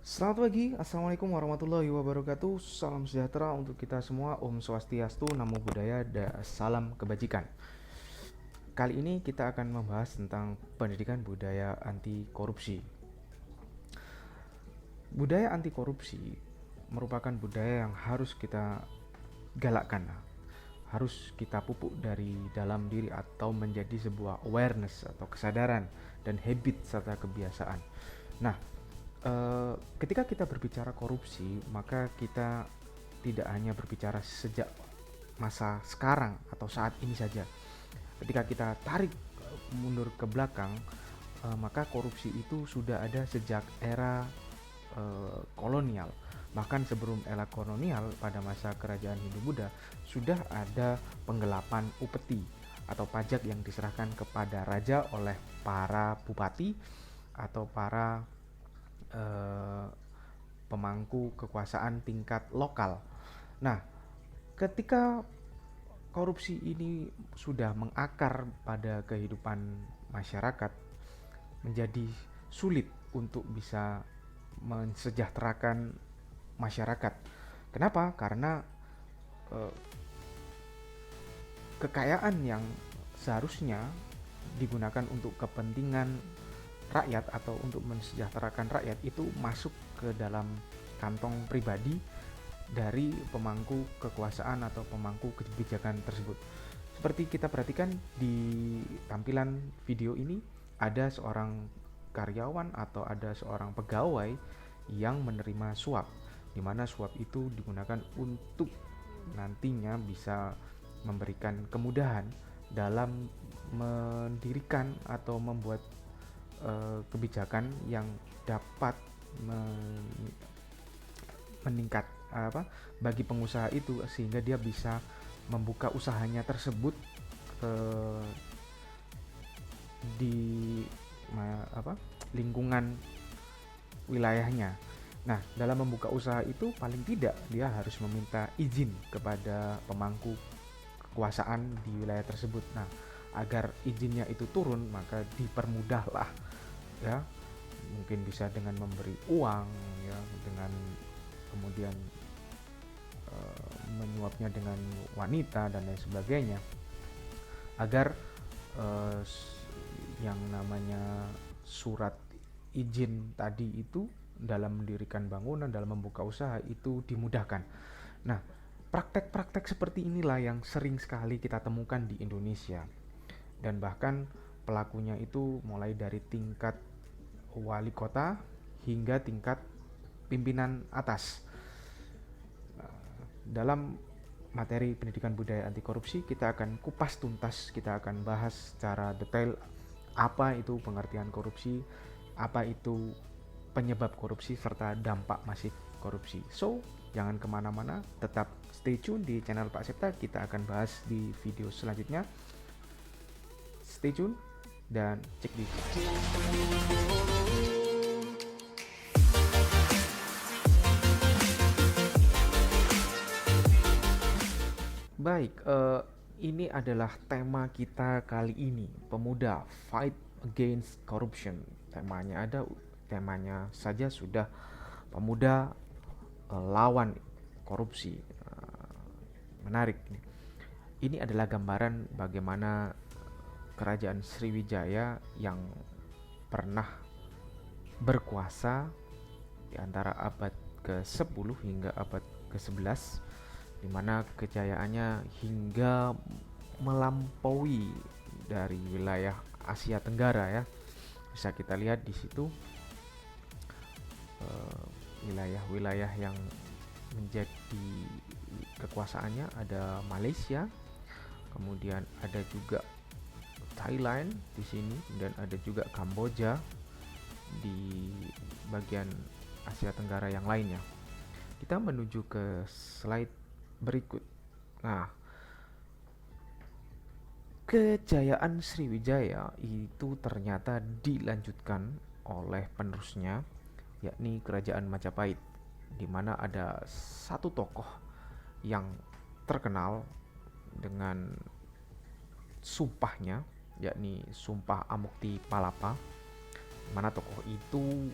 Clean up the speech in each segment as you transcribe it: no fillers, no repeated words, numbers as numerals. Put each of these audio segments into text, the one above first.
Selamat pagi, Assalamualaikum warahmatullahi wabarakatuh. Salam sejahtera untuk kita semua. Om Swastiastu, Namo Buddhaya, salam kebajikan. Kali ini kita akan membahas tentang pendidikan budaya anti korupsi. Budaya anti korupsi merupakan budaya yang harus kita galakkan, harus kita pupuk dari dalam diri atau menjadi sebuah awareness atau kesadaran dan habit serta kebiasaan. Nah, ketika kita berbicara korupsi, maka kita tidak hanya berbicara sejak masa sekarang atau saat ini saja. Ketika kita tarik mundur ke belakang, maka korupsi itu sudah ada sejak era kolonial. Bahkan sebelum era kolonial, pada masa kerajaan Hindu-Buddha sudah ada penggelapan upeti atau pajak yang diserahkan kepada raja oleh para bupati atau para eh, pemangku kekuasaan tingkat lokal. Nah, ketika korupsi ini sudah mengakar pada kehidupan masyarakat, menjadi sulit untuk bisa mensejahterakan masyarakat. Kenapa? Karena eh, kekayaan yang seharusnya digunakan untuk kepentingan rakyat atau untuk mensejahterakan rakyat itu masuk ke dalam kantong pribadi dari pemangku kekuasaan atau pemangku kebijakan tersebut. Seperti kita perhatikan di tampilan video ini, ada seorang karyawan atau ada seorang pegawai yang menerima suap, di mana suap itu digunakan untuk nantinya bisa memberikan kemudahan dalam mendirikan atau membuat kebijakan yang dapat meningkat bagi pengusaha itu, sehingga dia bisa membuka usahanya tersebut eh, di lingkungan wilayahnya. Nah, dalam membuka usaha itu paling tidak dia harus meminta izin kepada pemangku kekuasaan di wilayah tersebut. Nah, agar izinnya itu turun, maka dipermudahlah, ya, mungkin bisa dengan memberi uang, ya, dengan kemudian menyuapnya dengan wanita dan lain sebagainya, agar eh, yang namanya surat izin tadi itu dalam mendirikan bangunan, dalam membuka usaha itu dimudahkan. Nah, praktek-praktek seperti inilah yang sering sekali kita temukan di Indonesia, dan bahkan pelakunya itu mulai dari tingkat wali kota hingga tingkat pimpinan atas. Dalam materi pendidikan budaya anti korupsi, kita akan kupas tuntas, kita akan bahas secara detail apa itu pengertian korupsi, apa itu penyebab korupsi, serta dampak masif korupsi. So, jangan kemana-mana, tetap stay tune di channel Pak Septa. Kita akan bahas di video selanjutnya. Stay tune dan cek di baik. Ini adalah tema kita kali ini, pemuda fight against corruption. Temanya saja sudah pemuda lawan korupsi. Menarik. Ini adalah gambaran bagaimana kerajaan Sriwijaya yang pernah berkuasa di antara abad ke-10 hingga abad ke-11, di mana kejayaannya hingga melampaui dari wilayah Asia Tenggara, ya. Bisa kita lihat di situ wilayah-wilayah yang menjadi kekuasaannya ada Malaysia, kemudian ada juga Thailand di sini, dan ada juga Kamboja di bagian Asia Tenggara yang lainnya. Kita menuju ke slide berikut. Nah, kejayaan Sriwijaya itu ternyata dilanjutkan oleh penerusnya, yakni Kerajaan Majapahit, di mana ada satu tokoh yang terkenal dengan sumpahnya, yakni Sumpah Amukti Palapa, di mana tokoh itu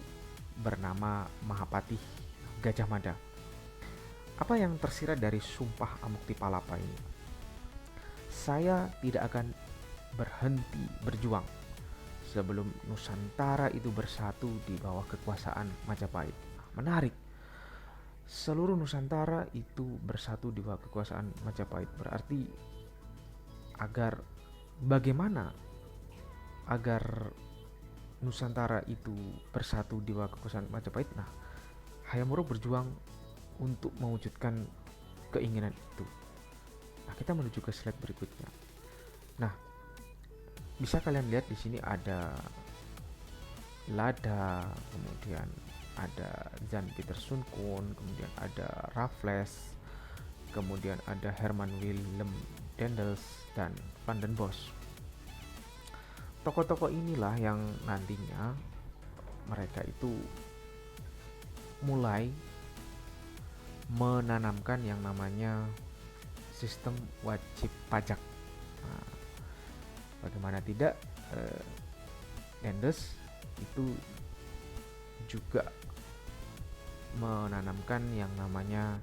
bernama Mahapati Gajah Mada. Apa yang tersirat dari Sumpah Amuktipalapa ini? Saya tidak akan berhenti berjuang sebelum Nusantara itu bersatu di bawah kekuasaan Majapahit. Menarik. Seluruh Nusantara itu bersatu di bawah kekuasaan Majapahit. Berarti bagaimana agar Nusantara itu bersatu di bawah kekuasaan Majapahit? Nah, Hayam Wuruk berjuang untuk mewujudkan keinginan itu. Nah, kita menuju ke slide berikutnya. Nah, bisa kalian lihat di sini ada Lada, kemudian ada Jan Pieterszoon Koen, kemudian ada Raffles, kemudian ada Herman Willem Daendels dan Van den Bosch. Tokoh-tokoh inilah yang nantinya mereka itu mulai menanamkan yang namanya sistem wajib pajak. Nah, bagaimana tidak, Daendels itu juga menanamkan yang namanya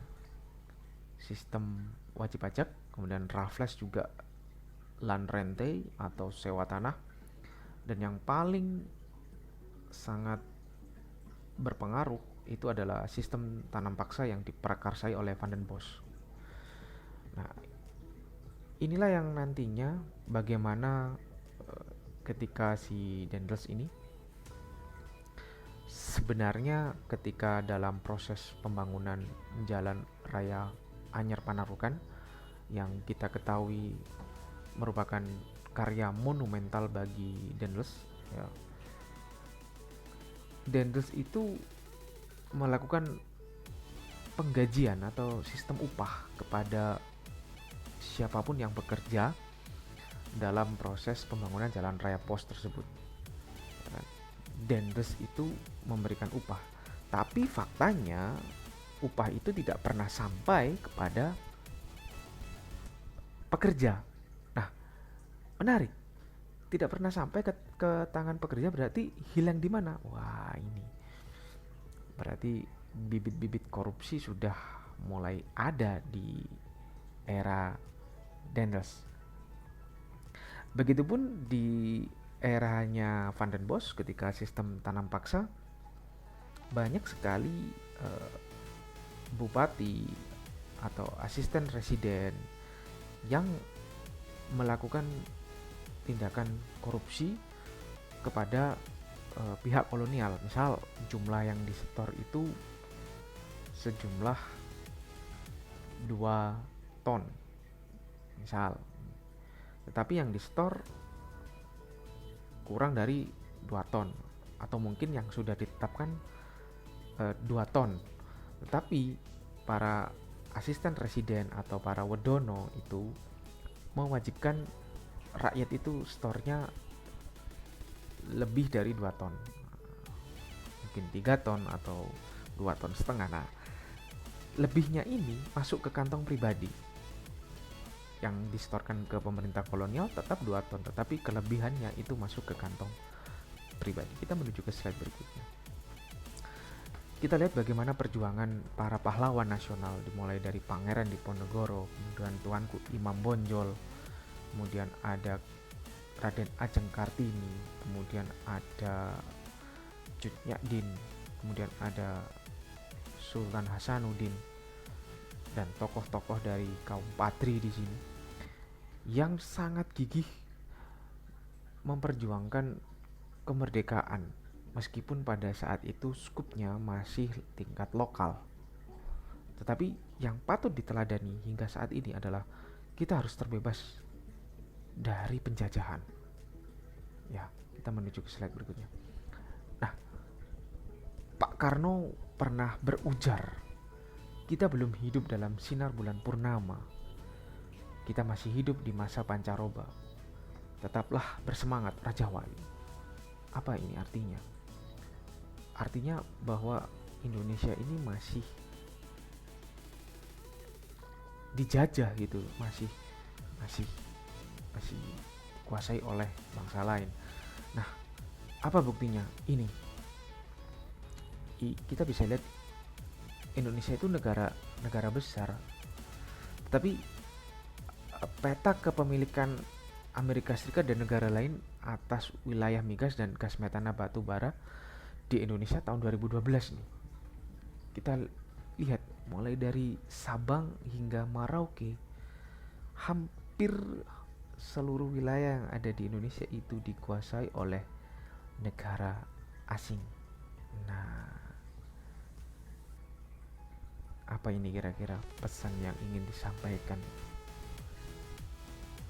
sistem wajib pajak. Kemudian Raffles juga land rente atau sewa tanah, dan yang paling sangat berpengaruh itu adalah sistem tanam paksa yang diprakarsai oleh Van den Bosch. Nah, inilah yang nantinya bagaimana ketika si Daendels ini sebenarnya ketika dalam proses pembangunan jalan raya Anyar Panarukan yang kita ketahui merupakan karya monumental bagi Daendels, ya. Daendels itu melakukan penggajian atau sistem upah kepada siapapun yang bekerja dalam proses pembangunan jalan raya pos tersebut. Daendels itu memberikan upah, tapi faktanya upah itu tidak pernah sampai kepada pekerja. Nah, menarik, tidak pernah sampai ke tangan pekerja, berarti hilang di mana? Wah, ini berarti bibit-bibit korupsi sudah mulai ada di era Daendels. Begitupun di eranya Van den Bosch ketika sistem tanam paksa, banyak sekali bupati atau asisten residen yang melakukan tindakan korupsi kepada pihak kolonial. Misal jumlah yang disetor itu sejumlah 2 ton misal, tetapi yang disetor kurang dari 2 ton, atau mungkin yang sudah ditetapkan 2 ton, tetapi para asisten residen atau para wedono itu mewajibkan rakyat itu stornya lebih dari 2 ton, mungkin 3 ton atau 2 ton setengah. Nah, lebihnya ini masuk ke kantong pribadi. Yang disetorkan ke pemerintah kolonial tetap 2 ton, tetapi kelebihannya itu masuk ke kantong pribadi. Kita menuju ke slide berikutnya. Kita lihat bagaimana perjuangan para pahlawan nasional, dimulai dari Pangeran Diponegoro, kemudian Tuanku Imam Bonjol, kemudian ada Raden Ajeng Kartini, kemudian ada Cut Nyak-din, kemudian ada Sultan Hasanuddin, dan tokoh-tokoh dari kaum Patri di sini yang sangat gigih memperjuangkan kemerdekaan meskipun pada saat itu skupnya masih tingkat lokal. Tetapi yang patut diteladani hingga saat ini adalah kita harus terbebas dari penjajahan. Ya, kita menuju ke slide berikutnya. Nah, Pak Karno pernah berujar, kita belum hidup dalam sinar bulan purnama. Kita masih hidup di masa pancaroba. Tetaplah bersemangat Raja Wali. Apa ini artinya? Artinya bahwa Indonesia ini masih dijajah gitu, masih dikuasai oleh bangsa lain. Nah, apa buktinya? Ini kita bisa lihat Indonesia itu negara besar, tapi peta kepemilikan Amerika Serikat dan negara lain atas wilayah migas dan gas metana batu bara di Indonesia tahun 2012 nih. Kita lihat mulai dari Sabang hingga Merauke, hampir seluruh wilayah yang ada di Indonesia itu dikuasai oleh negara asing. Nah, apa ini kira-kira pesan yang ingin disampaikan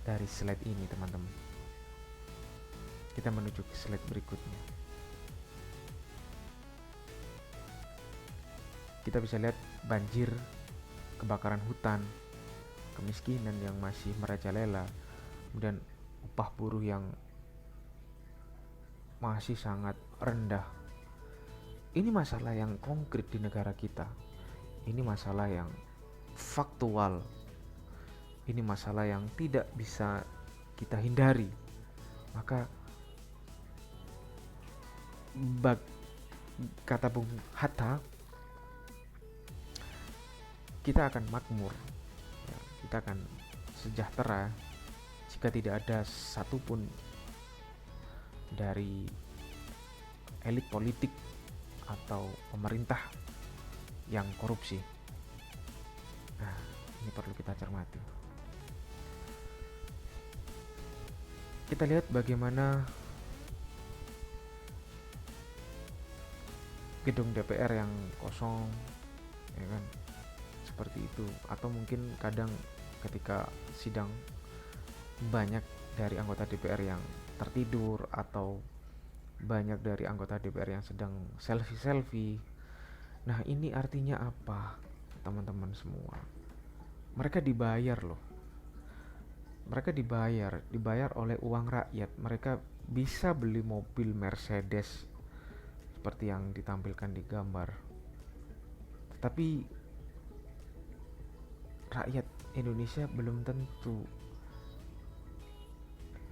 dari slide ini, teman-teman? Kita menuju ke slide berikutnya. Kita bisa lihat banjir, kebakaran hutan, kemiskinan yang masih merajalela, kemudian upah buruh yang masih sangat rendah. Ini masalah yang konkret di negara kita. Ini masalah yang faktual. Ini masalah yang tidak bisa kita hindari. Maka kata Bung Hatta, kita akan makmur, ya, kita akan sejahtera jika tidak ada satupun dari elit politik atau pemerintah yang korupsi. Nah, ini perlu kita cermati. Kita lihat bagaimana gedung DPR yang kosong, ya kan, seperti itu. Atau mungkin kadang ketika sidang banyak dari anggota DPR yang tertidur, atau banyak dari anggota DPR yang sedang selfie-selfie. Nah, ini artinya apa, teman-teman semua? Mereka dibayar loh. Mereka dibayar oleh uang rakyat. Mereka bisa beli mobil Mercedes seperti yang ditampilkan di gambar. Tetapi rakyat Indonesia belum tentu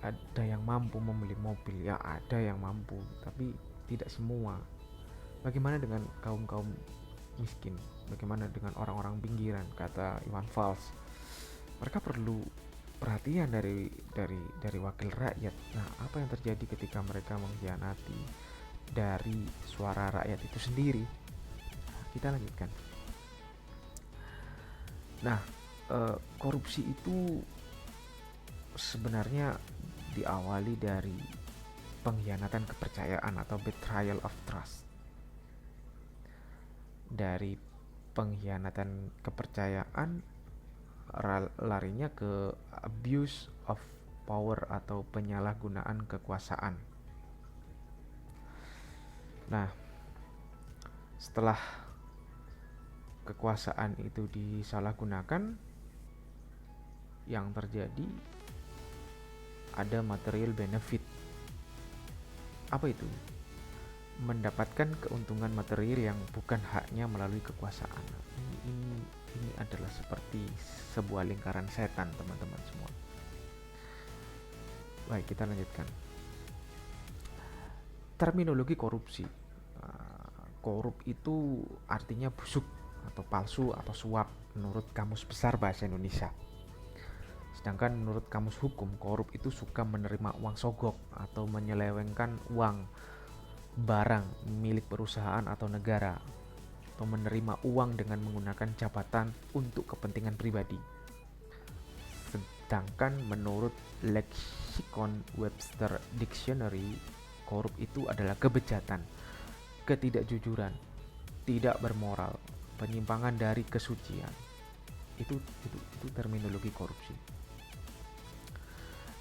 ada yang mampu membeli mobil. Ya, ada yang mampu, tapi tidak semua. Bagaimana dengan kaum-kaum miskin? Bagaimana dengan orang-orang pinggiran? Kata Iwan Fals, mereka perlu perhatian dari wakil rakyat. Nah, apa yang terjadi ketika mereka mengkhianati dari suara rakyat itu sendiri? Kita lanjutkan. Nah, korupsi itu sebenarnya diawali dari pengkhianatan kepercayaan atau betrayal of trust. Dari pengkhianatan kepercayaan larinya ke abuse of power atau penyalahgunaan kekuasaan. Nah, setelah kekuasaan itu disalahgunakan, yang terjadi ada material benefit. Apa itu? Mendapatkan keuntungan material yang bukan haknya melalui kekuasaan. Ini adalah seperti sebuah lingkaran setan, teman-teman semua. Baik, kita lanjutkan. Terminologi korupsi. Korup itu artinya busuk atau palsu atau suap menurut Kamus Besar Bahasa Indonesia. Sedangkan menurut Kamus Hukum, korup itu suka menerima uang sogok atau menyelewengkan uang barang milik perusahaan atau negara, atau menerima uang dengan menggunakan jabatan untuk kepentingan pribadi. Sedangkan menurut leksikon Webster Dictionary, korup itu adalah kebejatan, ketidakjujuran, tidak bermoral, penyimpangan dari kesucian. Itu terminologi korupsi.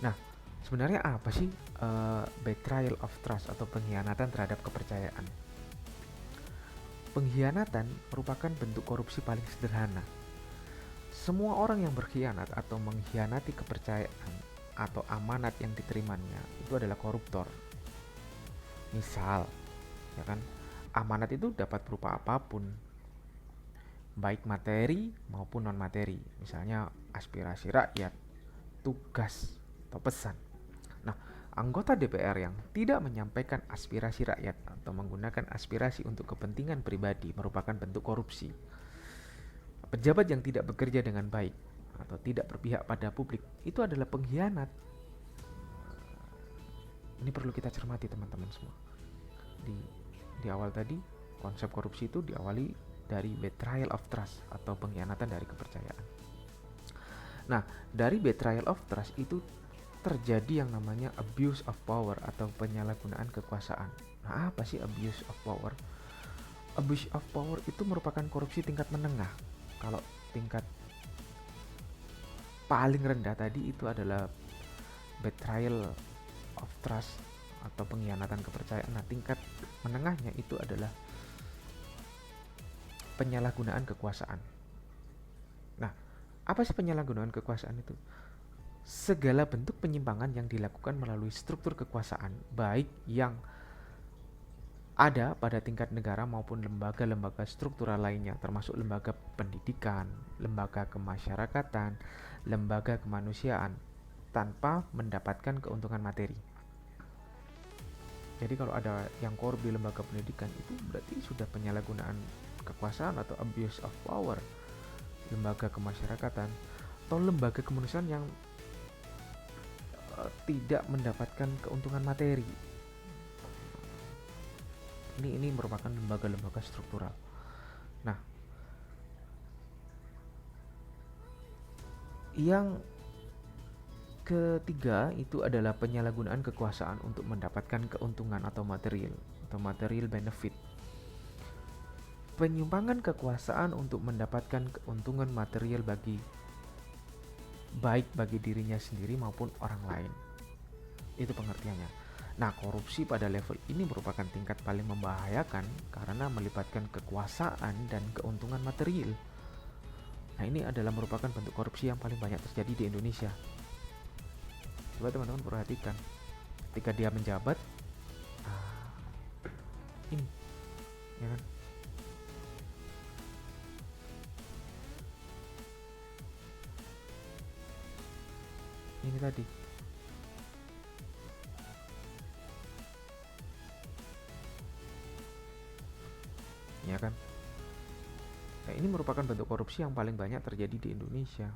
Nah, sebenarnya apa sih betrayal of trust atau pengkhianatan terhadap kepercayaan? Pengkhianatan merupakan bentuk korupsi paling sederhana. Semua orang yang berkhianat atau mengkhianati kepercayaan atau amanat yang diterimanya itu adalah koruptor. Misal, ya kan, amanat itu dapat berupa apapun, baik materi maupun non materi. Misalnya aspirasi rakyat, tugas, atau pesan. Nah, Anggota DPR yang tidak menyampaikan aspirasi rakyat atau menggunakan aspirasi untuk kepentingan pribadi merupakan bentuk korupsi. Pejabat yang tidak bekerja dengan baik atau tidak berpihak pada publik itu adalah pengkhianat. Ini perlu kita cermati teman-teman semua. Di awal tadi, konsep korupsi itu diawali dari betrayal of trust atau pengkhianatan dari kepercayaan. Nah, dari betrayal of trust itu terjadi yang namanya abuse of power atau penyalahgunaan kekuasaan. Nah, apa sih abuse of power? Abuse of power itu merupakan korupsi tingkat menengah. Kalau tingkat paling rendah tadi itu adalah betrayal of trust atau pengkhianatan kepercayaan. Nah, tingkat menengahnya itu adalah penyalahgunaan kekuasaan. Nah, apa sih penyalahgunaan kekuasaan itu? Segala bentuk penyimpangan yang dilakukan melalui struktur kekuasaan, baik yang ada pada tingkat negara maupun lembaga-lembaga struktural lainnya, termasuk lembaga pendidikan, lembaga kemasyarakatan, lembaga kemanusiaan, tanpa mendapatkan keuntungan materi. Jadi kalau ada yang korup di lembaga pendidikan, itu berarti sudah penyalahgunaan kekuasaan atau abuse of power. Lembaga kemasyarakatan atau lembaga kemanusiaan yang tidak mendapatkan keuntungan materi. Ini merupakan lembaga-lembaga struktural. Nah, yang ketiga itu adalah penyalahgunaan kekuasaan untuk mendapatkan keuntungan atau material benefit. Penyimpangan kekuasaan untuk mendapatkan keuntungan material baik bagi dirinya sendiri maupun orang lain. Itu pengertiannya. Nah, korupsi pada level ini merupakan tingkat paling membahayakan karena melibatkan kekuasaan dan keuntungan material. Nah, ini adalah merupakan bentuk korupsi yang paling banyak terjadi di Indonesia. Coba teman-teman perhatikan, ketika dia menjabat, ini, ya kan? Ini tadi. Ya kan? Nah, ini merupakan bentuk korupsi yang paling banyak terjadi di Indonesia.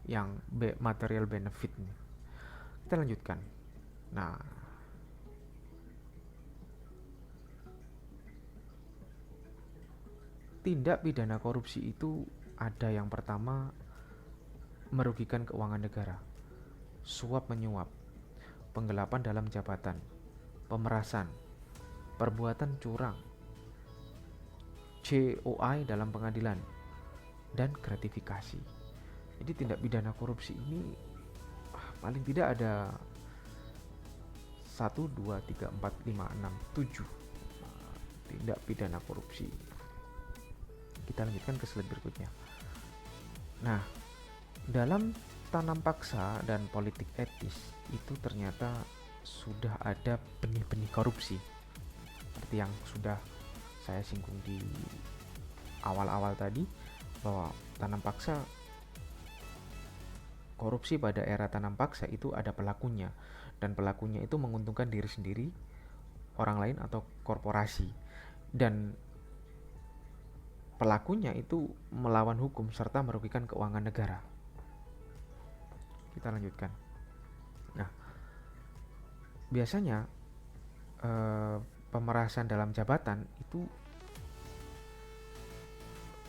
Yang material benefit nih. Kita lanjutkan. Nah, tindak pidana korupsi itu ada yang pertama merugikan keuangan negara, suap menyuap, penggelapan dalam jabatan, pemerasan, perbuatan curang, COI dalam pengadilan, dan gratifikasi. Jadi tindak pidana korupsi ini paling tidak ada 1, 2, 3, 4, 5, 6, 7 tindak pidana korupsi. Kita lanjutkan ke slide berikutnya. Nah, dalam tanam paksa dan politik etis itu ternyata sudah ada benih-benih korupsi, seperti yang sudah saya singgung di awal-awal tadi, bahwa tanam paksa, korupsi pada era tanam paksa itu ada pelakunya, dan pelakunya itu menguntungkan diri sendiri, orang lain, atau korporasi, dan pelakunya itu melawan hukum serta merugikan keuangan negara. Kita lanjutkan. Nah, biasanya pemerasan dalam jabatan itu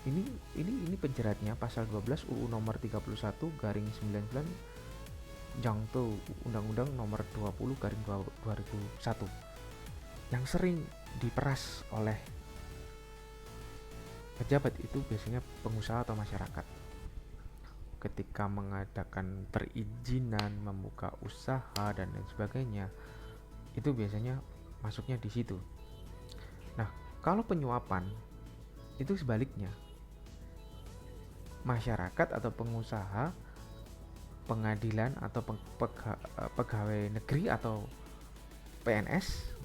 ini penjeratnya pasal 12 UU nomor 31/99 Jangto Undang-Undang nomor 20/2001 yang sering diperas oleh pejabat itu biasanya pengusaha atau masyarakat. Ketika mengadakan perizinan, membuka usaha dan lain sebagainya, itu biasanya masuknya di situ. Nah, kalau penyuapan itu sebaliknya. Masyarakat atau pengusaha, pengadilan atau pegawai negeri atau PNS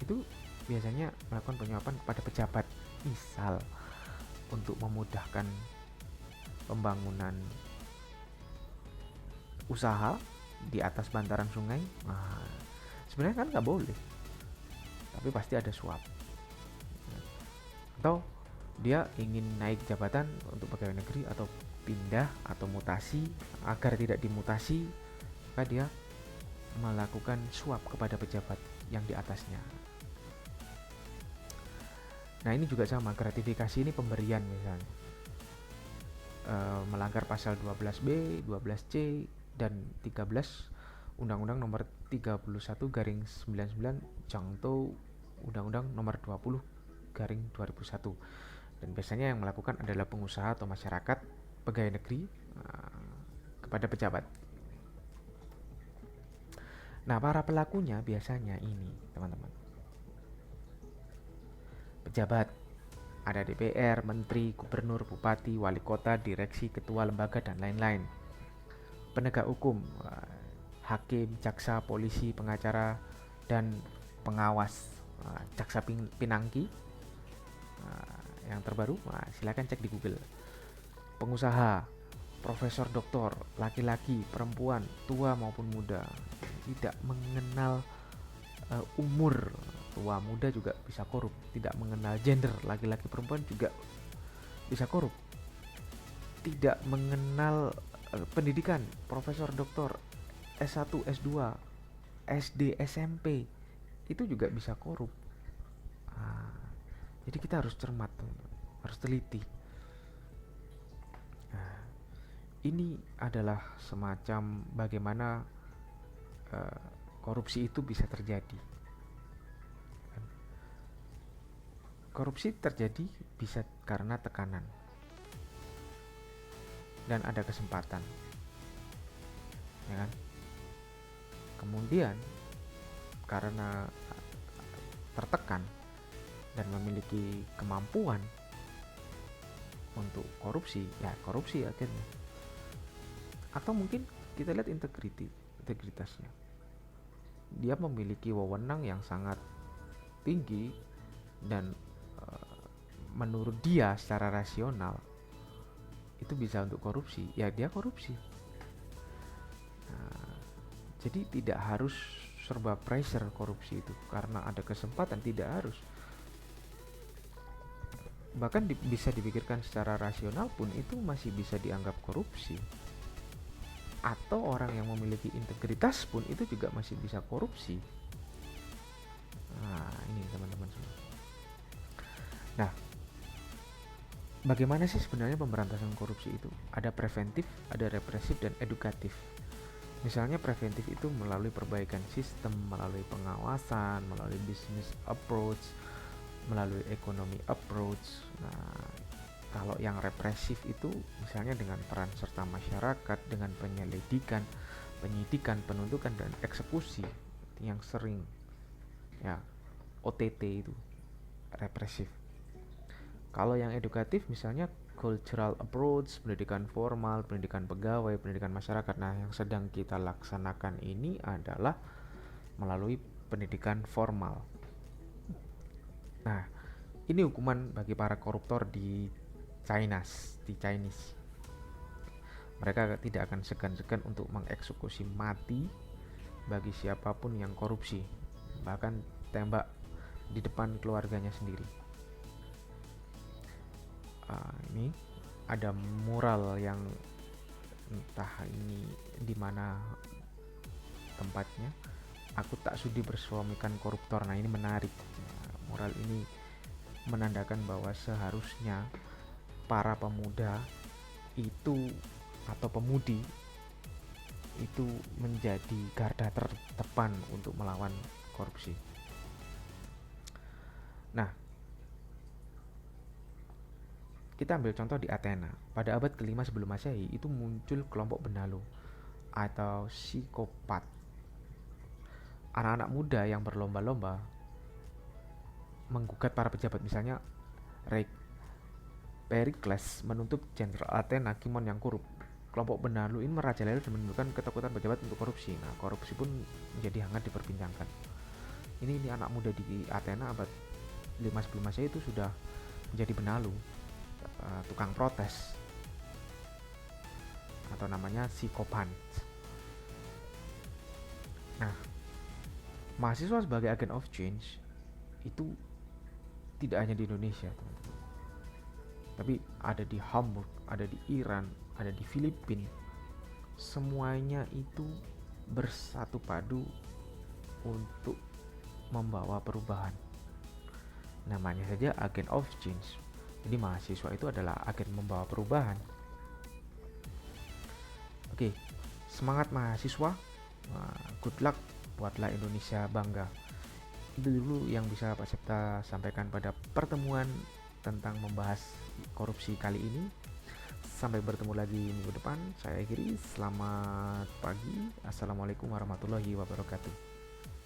itu biasanya melakukan penyuapan kepada pejabat, misal untuk memudahkan pembangunan usaha di atas bantaran sungai. Nah, sebenarnya kan nggak boleh, tapi pasti ada suap. Atau dia ingin naik jabatan untuk pegawai negeri atau pindah atau mutasi, agar tidak dimutasi maka dia melakukan suap kepada pejabat yang di atasnya. Nah ini juga sama, gratifikasi ini pemberian misalnya, melanggar pasal 12B, 12C, dan 13 Undang-Undang nomor 31/99 Undang-Undang nomor 20/2001. Dan biasanya yang melakukan adalah pengusaha atau masyarakat, pegawai negeri, kepada pejabat. Nah, para pelakunya biasanya ini, teman-teman. Pejabat, ada DPR, menteri, gubernur, bupati, wali kota, direksi, ketua lembaga, dan lain-lain. Penegak hukum, hakim, jaksa, polisi, pengacara, dan pengawas, jaksa pinangki. Yang terbaru, silakan cek di Google. Pengusaha, profesor, doktor, laki-laki, perempuan, tua maupun muda, tidak mengenal umur, tua muda juga bisa korup, tidak mengenal gender, laki-laki perempuan juga bisa korup, tidak mengenal pendidikan, profesor, doktor, S1, S2, SD, SMP, itu juga bisa korup. Jadi kita harus cermat, harus teliti. Ini adalah semacam bagaimana korupsi itu bisa terjadi. Korupsi terjadi bisa karena tekanan dan ada kesempatan, ya kan? Kemudian karena tertekan dan memiliki kemampuan untuk korupsi, ya korupsi akhirnya. Atau mungkin kita lihat integritasnya. Dia memiliki wewenang yang sangat tinggi dan menurut dia secara rasional itu bisa untuk korupsi, ya dia korupsi. Jadi tidak harus serba pressure korupsi itu, karena ada kesempatan, tidak harus. Bahkan bisa dipikirkan secara rasional pun itu masih bisa dianggap korupsi. Atau orang yang memiliki integritas pun itu juga masih bisa korupsi. Nah ini teman-teman semua. Nah, bagaimana sih sebenarnya pemberantasan korupsi itu? Ada preventif, ada represif, dan edukatif. Misalnya preventif itu melalui perbaikan sistem, melalui pengawasan, melalui business approach, melalui ekonomi approach. Nah, kalau yang represif itu misalnya dengan peran serta masyarakat, dengan penyelidikan, penyidikan, penuntutan, dan eksekusi yang sering, ya OTT itu represif. Kalau yang edukatif misalnya cultural approach, pendidikan formal, pendidikan pegawai, pendidikan masyarakat. Nah, yang sedang kita laksanakan ini adalah melalui pendidikan formal. Nah, ini hukuman bagi para koruptor di Chinese. Mereka tidak akan segan-segan untuk mengeksekusi mati bagi siapapun yang korupsi, bahkan tembak di depan keluarganya sendiri. Ini ada mural yang entah ini di mana tempatnya. Aku tak sudi bersuamikan koruptor. Nah, ini menarik. Mural ini menandakan bahwa seharusnya para pemuda itu atau pemudi itu menjadi garda terdepan untuk melawan korupsi. Nah, kita ambil contoh di Athena. Pada abad ke-5 sebelum Masehi itu muncul kelompok benalu atau psikopat. Anak-anak muda yang berlomba-lomba menggugat para pejabat, misalnya Pericles menuntut Jenderal Athena Kimon yang korup. Kelompok benalu ini merajalela dan menimbulkan ketakutan pejabat untuk korupsi. Nah, korupsi pun menjadi hangat diperbincangkan. Ini anak muda di Athena abad 5 sebelum Masehi itu sudah menjadi benalu, tukang protes, atau namanya psikopat. Nah, mahasiswa sebagai agen of change itu tidak hanya di Indonesia, teman-teman, tapi ada di Hamburg, ada di Iran, ada di Filipina. Semuanya itu bersatu padu untuk membawa perubahan. Namanya saja agen of change. Jadi mahasiswa itu adalah agen membawa perubahan. Oke, semangat mahasiswa. Good luck, buatlah Indonesia bangga. Itu dulu yang bisa Pak Septa sampaikan pada pertemuan tentang membahas korupsi kali ini. Sampai bertemu lagi minggu depan. Saya akhiri. Selamat pagi. Assalamualaikum warahmatullahi wabarakatuh.